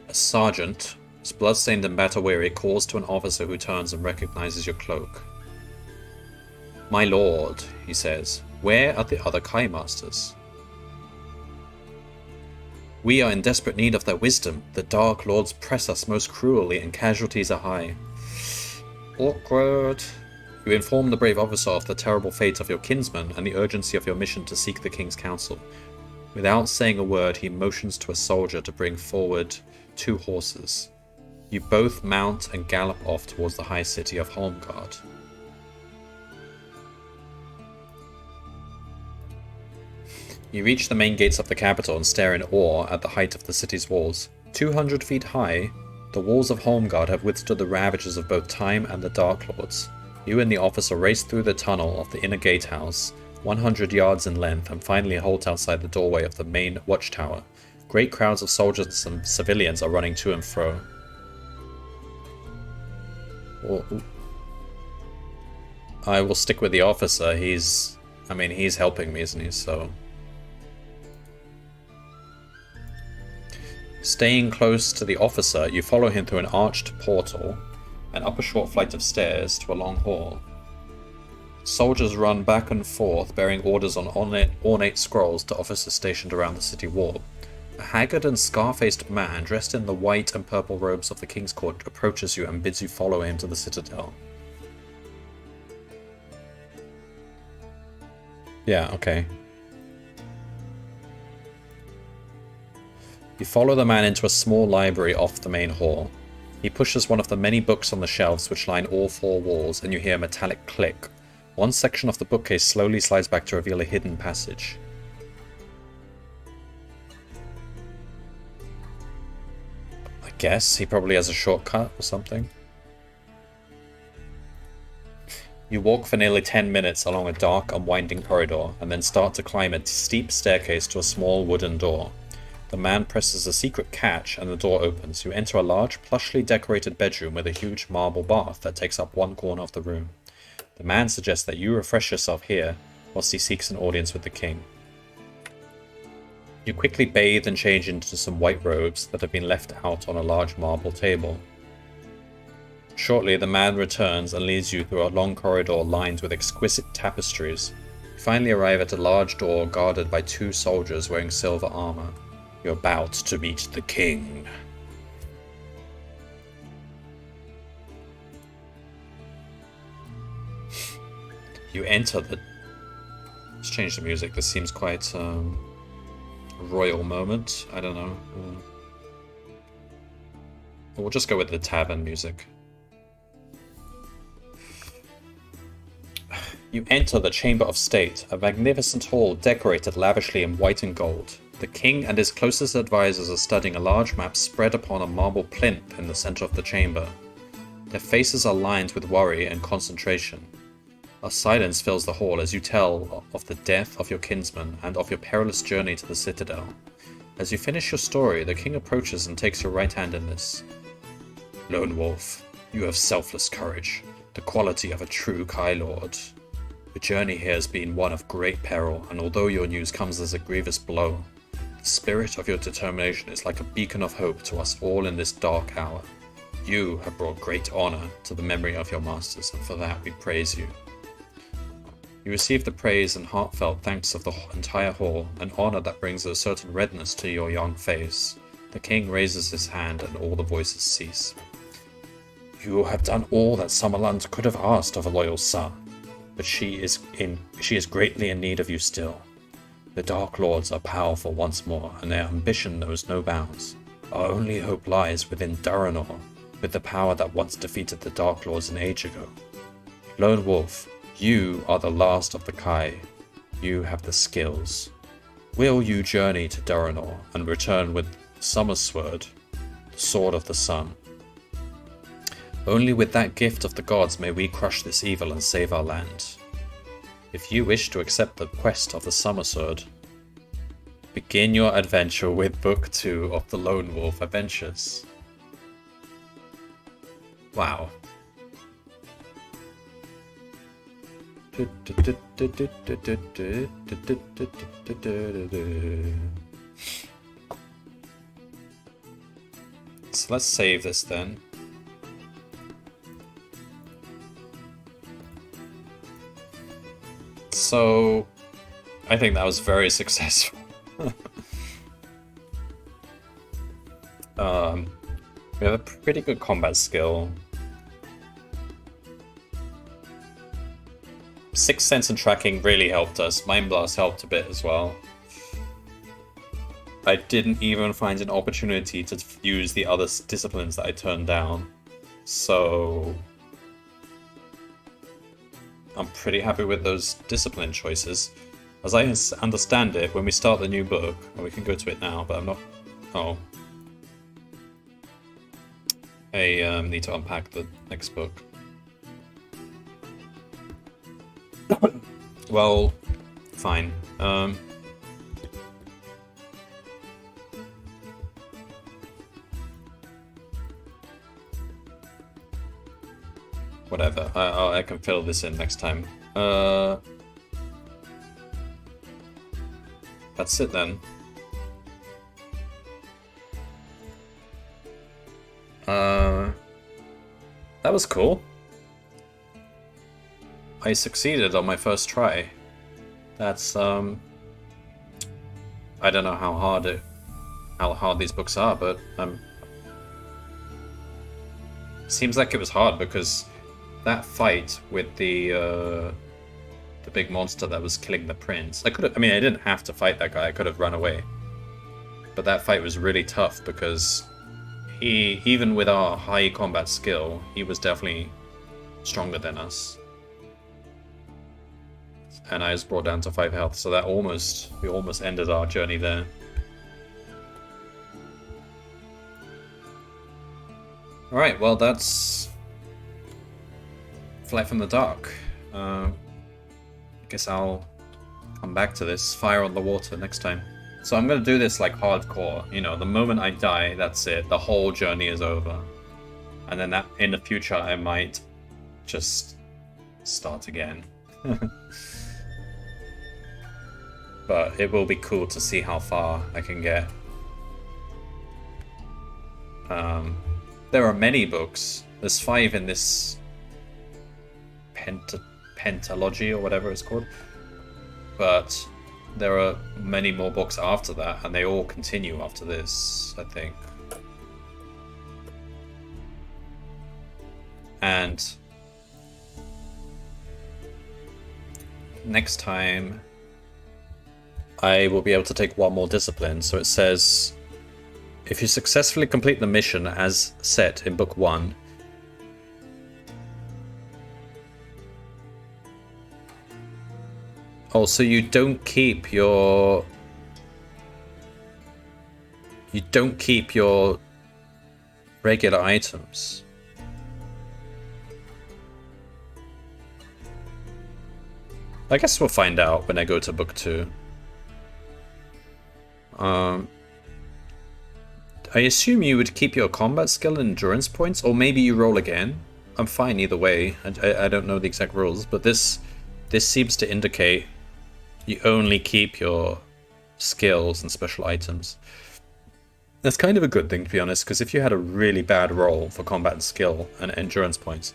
Speaker 1: A sergeant, bloodstained and battle-weary, calls to an officer who turns and recognizes your cloak. "My lord," he says, "where are the other Kai Masters?" "We are in desperate need of their wisdom. The Dark Lords press us most cruelly, and casualties are high." Awkward. You inform the brave officer of the terrible fate of your kinsman and the urgency of your mission to seek the king's counsel. Without saying a word, he motions to a soldier to bring forward 2 horses. You both mount and gallop off towards the high city of Holmgard. You reach the main gates of the capital and stare in awe at the height of the city's walls. 200 feet high, the walls of Holmgard have withstood the ravages of both time and the Dark Lords. You and the officer race through the tunnel of the inner gatehouse, 100 yards in length, and finally halt outside the doorway of the main watchtower. Great crowds of soldiers and civilians are running to and fro. I will stick with the officer. He's helping me, isn't he? So, staying close to the officer, you follow him through an arched portal and up a short flight of stairs to a long hall. Soldiers run back and forth, bearing orders on ornate scrolls to officers stationed around the city wall. A haggard and scar-faced man, dressed in the white and purple robes of the King's Court, approaches you and bids you follow him to the citadel. Yeah, okay. You follow the man into a small library off the main hall. He pushes one of the many books on the shelves which line all 4 walls, and you hear a metallic click. One section of the bookcase slowly slides back to reveal a hidden passage. I guess he probably has a shortcut or something. You walk for nearly 10 minutes along a dark and winding corridor, and then start to climb a steep staircase to a small wooden door. The man presses a secret catch and the door opens. You enter a large, plushly decorated bedroom with a huge marble bath that takes up one corner of the room. The man suggests that you refresh yourself here, whilst he seeks an audience with the king. You quickly bathe and change into some white robes that have been left out on a large marble table. Shortly, the man returns and leads you through a long corridor lined with exquisite tapestries. You finally arrive at a large door guarded by 2 soldiers wearing silver armor. You're about to meet the king. You enter the... Let's change the music. This seems quite a royal moment. I don't know. We'll just go with the tavern music. You enter the Chamber of State, a magnificent hall decorated lavishly in white and gold. The king and his closest advisors are studying a large map spread upon a marble plinth in the center of the chamber. Their faces are lined with worry and concentration. A silence fills the hall as you tell of the death of your kinsman and of your perilous journey to the citadel. As you finish your story, the king approaches and takes your right hand in this. Lone Wolf, you have selfless courage, the quality of a true Kai Lord. The journey here has been one of great peril, and although your news comes as a grievous blow, the spirit of your determination is like a beacon of hope to us all in this dark hour. You have brought great honor to the memory of your masters, and for that we praise you. You receive the praise and heartfelt thanks of the entire hall, an honor that brings a certain redness to your young face. The king raises his hand and all the voices cease. You have done all that Summerland could have asked of a loyal son, but she is greatly in need of you still. The Dark Lords are powerful once more, and their ambition knows no bounds. Our only hope lies within Duranor, with the power that once defeated the Dark Lords an age ago. Lone Wolf, you are the last of the Kai. You have the skills. Will you journey to Duranor and return with Summersword, the Sword of the Sun? Only with that gift of the gods may we crush this evil and save our land. If you wish to accept the quest of the Summersword, begin your adventure with Book 2 of the Lone Wolf Adventures. Wow. So let's save this then. So I think that was very successful. We have a pretty good combat skill. Sixth Sense and Tracking really helped us. Mind Blast helped a bit as well. I didn't even find an opportunity to use the other disciplines that I turned down. So I'm pretty happy with those discipline choices. As I understand it, when we start the new book, well, we can go to it now, but I'm not... Oh. I need to unpack the next book. Well, fine. Whatever. I can fill this in next time. That's it then. That was cool. I succeeded on my first try. That's I don't know how hard these books are, but seems like it was hard because that fight with the big monster that was killing the prince. I didn't have to fight that guy. I could have run away. But that fight was really tough because even with our high combat skill, he was definitely stronger than us. And I was brought down to 5 health, so that we almost ended our journey there. Alright, well that's Flight from the Dark. I guess I'll come back to this Fire on the Water next time. So I'm gonna do this like hardcore, you know, the moment I die, that's it, the whole journey is over. And then in the future I might just start again. But it will be cool to see how far I can get. There are many books. There's 5 in this pentalogy or whatever it's called. But there are many more books after that, and they all continue after this, I think. And next time I will be able to take one more discipline. So it says, if you successfully complete the mission as set in book 1, oh, so you don't keep your regular items. I guess we'll find out when I go to book 2. I assume you would keep your combat skill and endurance points, or maybe you roll again. I'm fine either way. I don't know the exact rules, but this seems to indicate you only keep your skills and special items. That's kind of a good thing, to be honest, because if you had a really bad roll for combat and skill and endurance points,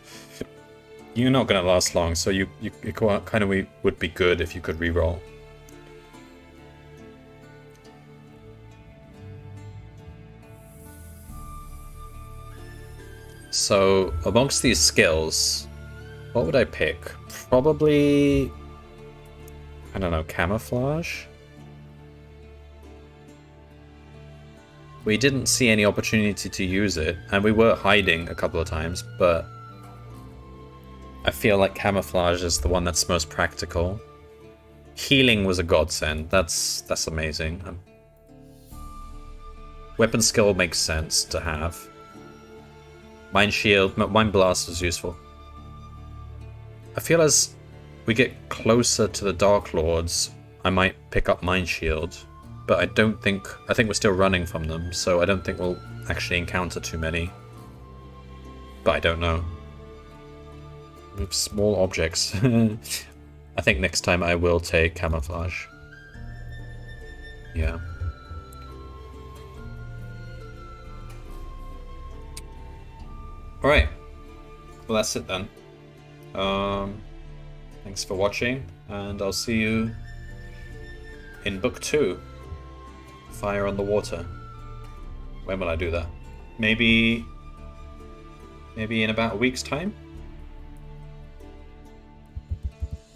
Speaker 1: you're not going to last long, so you kind of would be good if you could reroll. So, amongst these skills, what would I pick? Probably, I don't know, camouflage? We didn't see any opportunity to use it, and we were hiding a couple of times, but I feel like camouflage is the one that's most practical. Healing was a godsend. That's amazing. Weapon skill makes sense to have. Mind shield, mind blast was useful. I feel as we get closer to the Dark Lords, I might pick up mind shield, but I think we're still running from them, so I don't think we'll actually encounter too many. But I don't know. Small objects. I think next time I will take camouflage. Yeah. Alright. Well, that's it then. Thanks for watching, and I'll see you in book 2. Fire on the Water. When will I do that? Maybe in about a week's time?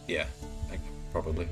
Speaker 1: Yeah, probably.